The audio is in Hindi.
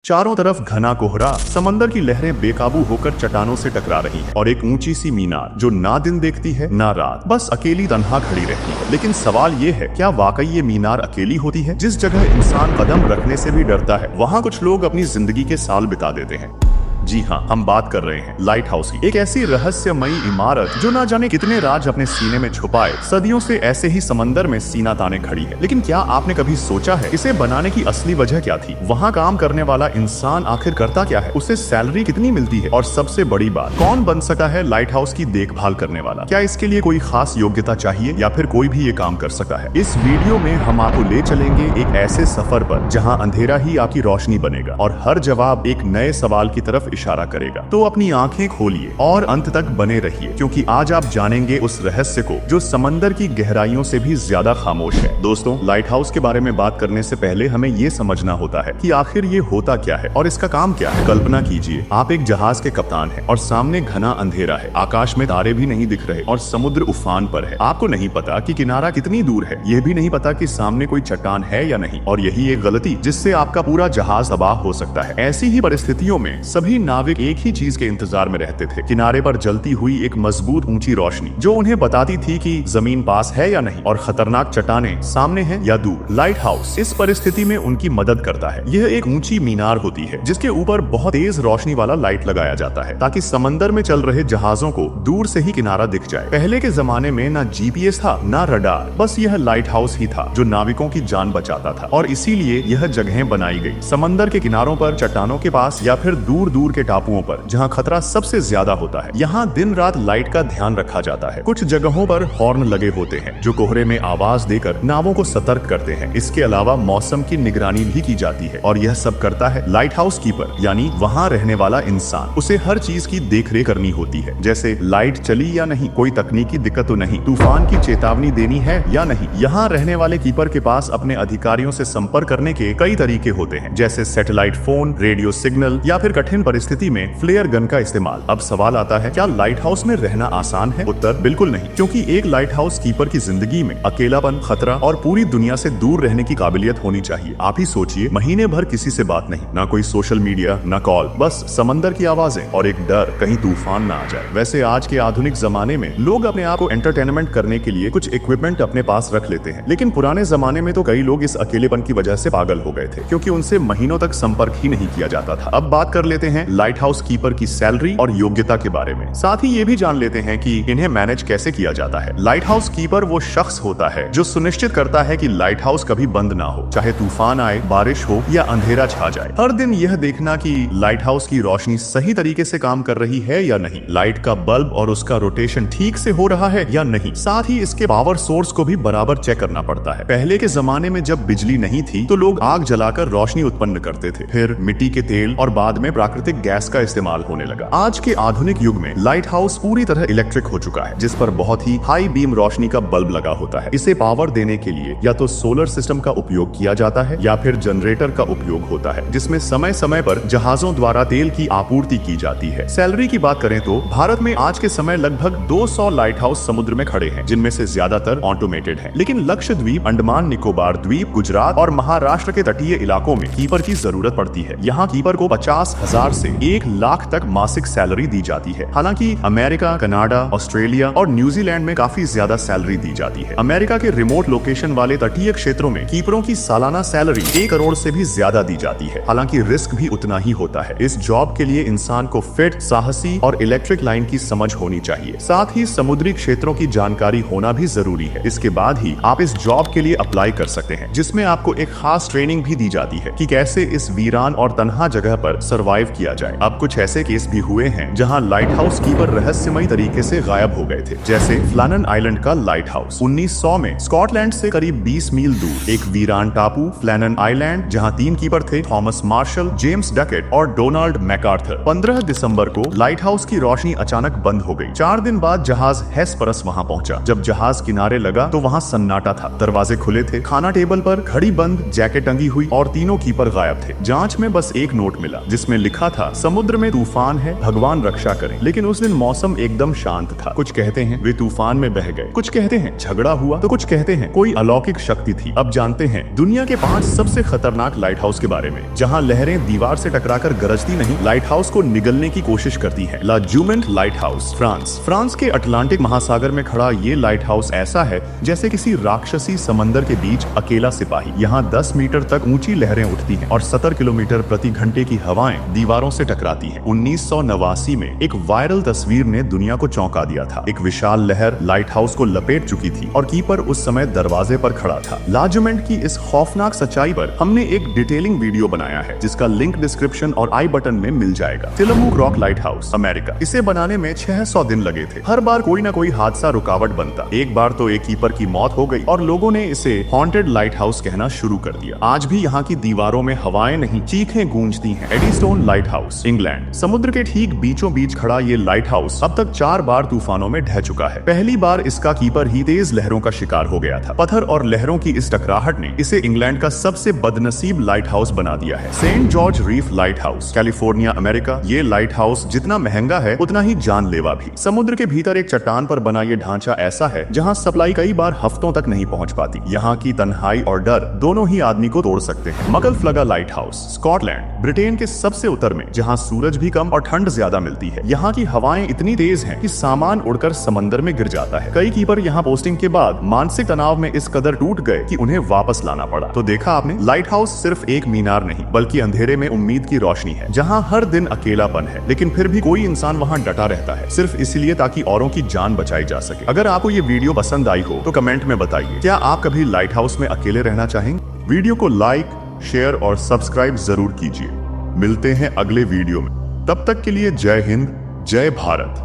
चारों तरफ घना कोहरा, समंदर की लहरें बेकाबू होकर चट्टानों से टकरा रही हैं और एक ऊंची सी मीनार जो ना दिन देखती है ना रात, बस अकेली तन्हा खड़ी रहती है। लेकिन सवाल ये है, क्या वाकई ये मीनार अकेली होती है? जिस जगह इंसान कदम रखने से भी डरता है, वहाँ कुछ लोग अपनी जिंदगी के साल बिता देते हैं। जी हाँ, हम बात कर रहे हैं लाइट हाउस की, एक ऐसी रहस्यमयी इमारत जो ना जाने कितने राज अपने सीने में छुपाए सदियों से ऐसे ही समंदर में सीना ताने खड़ी है। लेकिन क्या आपने कभी सोचा है इसे बनाने की असली वजह क्या थी? वहाँ काम करने वाला इंसान आखिर करता क्या है, उसे सैलरी कितनी मिलती है, और सबसे बड़ी बात, कौन बन सकता है लाइट हाउस की देखभाल करने वाला? क्या इसके लिए कोई खास योग्यता चाहिए या फिर कोई भी ये काम कर सकता है? इस वीडियो में हम आपको ले चलेंगे एक ऐसे सफर पर जहाँ अंधेरा ही आपकी रोशनी बनेगा और हर जवाब एक नए सवाल की तरफ इशारा करेगा। तो अपनी आंखें खोलिए और अंत तक बने रहिए, क्योंकि आज आप जानेंगे उस रहस्य को जो समंदर की गहराइयों से भी ज्यादा खामोश है। दोस्तों, लाइट हाउस के बारे में बात करने से पहले हमें ये समझना होता है कि आखिर ये होता क्या है और इसका काम क्या है। कल्पना कीजिए, आप एक जहाज के कप्तान हैं और सामने घना अंधेरा है, आकाश में तारे भी नहीं दिख रहे और समुद्र उफान पर है। आपको नहीं पता कि किनारा कितनी दूर है, यह भी नहीं पता कि सामने कोई चट्टान है या नहीं, और यही एक गलती जिससे आपका पूरा जहाज तबाह हो सकता है। ऐसी ही परिस्थितियों में सभी नाविक एक ही चीज के इंतजार में रहते थे, किनारे पर जलती हुई एक मजबूत ऊंची रोशनी जो उन्हें बताती थी कि जमीन पास है या नहीं और खतरनाक चट्टानें सामने हैं या दूर। लाइट हाउस इस परिस्थिति में उनकी मदद करता है। यह एक ऊंची मीनार होती है जिसके ऊपर बहुत तेज रोशनी वाला लाइट लगाया जाता है ताकि समंदर में चल रहे जहाजों को दूर से ही किनारा दिख जाए। पहले के जमाने में ना जीपीएस था ना रडार, बस यह लाइट हाउस ही था जो नाविकों की जान बचाता था, और इसीलिए यह जगहें बनाई गई समंदर के किनारों पर, चट्टानों के पास या फिर दूर दूर के टापुओं पर जहां खतरा सबसे ज्यादा होता है। यहाँ दिन रात लाइट का ध्यान रखा जाता है। कुछ जगहों पर हॉर्न लगे होते हैं जो कोहरे में आवाज देकर नावों को सतर्क करते हैं। इसके अलावा मौसम की निगरानी भी की जाती है, और यह सब करता है लाइट हाउस कीपर, यानी वहाँ रहने वाला इंसान। उसे हर चीज की देखरेख करनी होती है, जैसे लाइट चली या नहीं, कोई तकनीकी दिक्कत तो नहीं, तूफान की चेतावनी देनी है या नहीं। यहाँ रहने वाले कीपर के पास अपने अधिकारियों से संपर्क करने के कई तरीके होते हैं, जैसे सैटेलाइट फोन, रेडियो सिग्नल या फिर कठिन परिस्थिति में फ्लेयर गन का इस्तेमाल। अब सवाल आता है, क्या लाइट हाउस में रहना आसान है? उत्तर बिल्कुल नहीं, क्योंकि एक लाइट हाउस कीपर की जिंदगी में अकेलापन, खतरा और पूरी दुनिया से दूर रहने की काबिलियत होनी चाहिए। आप ही सोचिए, महीने भर किसी से बात नहीं, ना कोई सोशल मीडिया, ना कॉल, बस समंदर की आवाजें और एक डर कहीं तूफान ना आ जाए। वैसे आज के आधुनिक जमाने में लोग अपने आप को एंटरटेनमेंट करने के लिए कुछ इक्विपमेंट अपने पास रख लेते हैं, लेकिन पुराने जमाने में तो कई लोग इस अकेलेपन की वजह से पागल हो गए थे, क्योंकि उनसे महीनों तक संपर्क ही नहीं किया जाता था। अब बात कर लेते हैं लाइट हाउस कीपर की सैलरी और योग्यता के बारे में। साथ ही ये भी जान लेते हैं कि इन्हें मैनेज कैसे किया जाता है। लाइट हाउस कीपर वो शख्स होता है जो सुनिश्चित करता है कि लाइट हाउस कभी बंद ना हो, चाहे तूफान आए, बारिश हो या अंधेरा छा जाए। हर दिन यह देखना कि लाइट हाउस की रोशनी सही तरीके से काम कर रही है या नहीं, लाइट का बल्ब और उसका रोटेशन ठीक से हो रहा है या नहीं। साथ ही इसके पावर सोर्स को भी बराबर चेक करना पड़ता है। पहले के जमाने में जब बिजली नहीं थी तो लोग आग जलाकर रोशनी उत्पन्न करते थे, फिर मिट्टी के तेल और बाद में प्राकृतिक गैस का इस्तेमाल होने लगा। आज के आधुनिक युग में लाइट हाउस पूरी तरह इलेक्ट्रिक हो चुका है, जिस पर बहुत ही हाई बीम रोशनी का बल्ब लगा होता है। इसे पावर देने के लिए या तो सोलर सिस्टम का उपयोग किया जाता है या फिर जनरेटर का उपयोग होता है, जिसमें समय समय पर जहाजों द्वारा तेल की आपूर्ति की जाती है। सैलरी की बात करें तो भारत में आज के समय लगभग 200 लाइट हाउस समुद्र में खड़े हैं, जिनमें से ज्यादातर ऑटोमेटेड हैं। लेकिन लक्षद्वीप, अंडमान निकोबार द्वीप, गुजरात और महाराष्ट्र के तटीय इलाकों में कीपर की जरूरत पड़ती है। यहाँ कीपर को 50,000 से 1 लाख तक मासिक सैलरी दी जाती है। हालांकि अमेरिका, कनाडा, ऑस्ट्रेलिया और न्यूजीलैंड में काफी ज्यादा सैलरी दी जाती है। अमेरिका के रिमोट लोकेशन वाले तटीय क्षेत्रों में कीपरों की सालाना सैलरी 1 करोड़ से भी ज्यादा दी जाती है। हालांकि रिस्क भी उतना ही होता है। इस जॉब के लिए इंसान को फिट, साहसी और इलेक्ट्रिक लाइन की समझ होनी चाहिए। साथ ही समुद्री क्षेत्रों की जानकारी होना भी जरूरी है। इसके बाद ही आप इस जॉब के लिए अप्लाई कर सकते हैं, जिसमें आपको एक खास ट्रेनिंग भी दी जाती है कि कैसे इस वीरान और तन्हा जगह पर सर्वाइव किया जाए। अब कुछ ऐसे केस भी हुए हैं जहां लाइट हाउस कीपर रहस्यमयी तरीके से गायब हो गए थे, जैसे फ्लानन आइलैंड का लाइट हाउस 1900 में स्कॉटलैंड से करीब 20 मील दूर एक वीरान टापू फ्लानन आइलैंड, जहां 3 कीपर थे, थॉमस मार्शल, जेम्स डकेट और डोनाल्ड मैकार्थर। 15 दिसंबर को लाइट हाउस की रोशनी अचानक बंद हो गई। 4 दिन बाद जहाज हेस्परस वहां पहुंचा। जब जहाज किनारे लगा तो वहां सन्नाटा था, दरवाजे खुले थे, खाना टेबल पर, घड़ी बंद, जैकेट टंगी हुई और तीनों कीपर गायब थे। जांच में बस एक नोट मिला जिसमें लिखा था था, समुद्र में तूफान है, भगवान रक्षा करे। लेकिन उस दिन मौसम एकदम शांत था। कुछ कहते हैं वे तूफान में बह गए, कुछ कहते हैं झगड़ा हुआ, तो कुछ कहते हैं कोई अलौकिक शक्ति थी। अब जानते हैं दुनिया के 5 सबसे खतरनाक लाइट हाउस के बारे में, जहां लहरें दीवार से टकराकर गरजती नहीं, लाइट हाउस को निगलने की कोशिश करती है। ला जुमेंट लाइट हाउस, फ्रांस के अटलांटिक महासागर में खड़ा ये लाइट हाउस ऐसा है जैसे किसी राक्षसी समंदर के बीच अकेला सिपाही। यहाँ 10 मीटर तक ऊंची लहरें उठती हैं और 70 किलोमीटर प्रति घंटे की हवाएं दीवारों से टकराती हैं। 1989 में एक वायरल तस्वीर ने दुनिया को चौंका दिया था। एक विशाल लहर लाइट हाउस को लपेट चुकी थी और कीपर उस समय दरवाजे पर खड़ा था। ला जुमेंट की इस खौफनाक सच्चाई पर हमने एक डिटेलिंग वीडियो बनाया है, जिसका लिंक डिस्क्रिप्शन और आई बटन में मिल जाएगा। तिलमुक रॉक लाइट हाउस, अमेरिका। इसे बनाने में 600 दिन लगे थे। हर बार कोई ना कोई हादसा रुकावट बनता। एक बार तो एक कीपर की मौत हो गई और लोगों ने इसे हॉन्टेड लाइट हाउस कहना शुरू कर दिया। आज भी यहाँ की दीवारों में हवाएं नहीं, चीखें गूंजती हैं। एडीस्टोन लाइट हाउस, इंग्लैंड। समुद्र के ठीक बीचों बीच खड़ा ये लाइट हाउस अब तक 4 बार तूफानों में ढह चुका है। पहली बार इसका कीपर ही तेज लहरों का शिकार हो गया था। पत्थर और लहरों की इस टकराहट ने इसे इंग्लैंड का सबसे बदनसीब लाइट हाउस बना दिया है। Saint George Reef lighthouse, California, America. ये लाइट हाउस जितना महंगा है उतना ही जानलेवा भी। समुद्र के भीतर एक चट्टान पर बना ये ढांचा ऐसा है जहाँ सप्लाई कई बार हफ्तों तक नहीं पहुँच पाती। यहाँ की तन्हाई और डर दोनों ही आदमी को तोड़ सकते हैं। मकलफ्लगा लाइट हाउस, स्कॉटलैंड, ब्रिटेन के सबसे उत्तर में, जहाँ सूरज भी कम और ठंड ज्यादा मिलती है। यहाँ की हवाएं इतनी तेज हैं कि सामान उड़कर समंदर में गिर जाता है। कई कीपर यहाँ पोस्टिंग के बाद मानसिक तनाव में इस कदर टूट गए कि उन्हें वापस लाना पड़ा। तो देखा आपने, लाइट हाउस सिर्फ एक मीनार नहीं बल्कि अंधेरे में उम्मीद की रोशनी है, जहाँ हर दिन अकेलापन है लेकिन फिर भी कोई इंसान वहाँ डटा रहता है, सिर्फ इसलिए ताकि औरों की जान बचाई जा सके। अगर आपको ये वीडियो पसंद आई हो तो कमेंट में बताइए, क्या आप कभी लाइट हाउस में अकेले रहना चाहेंगे? वीडियो को लाइक, शेयर और सब्सक्राइब जरूर कीजिए। मिलते हैं अगले वीडियो में, तब तक के लिए जय हिंद, जय भारत।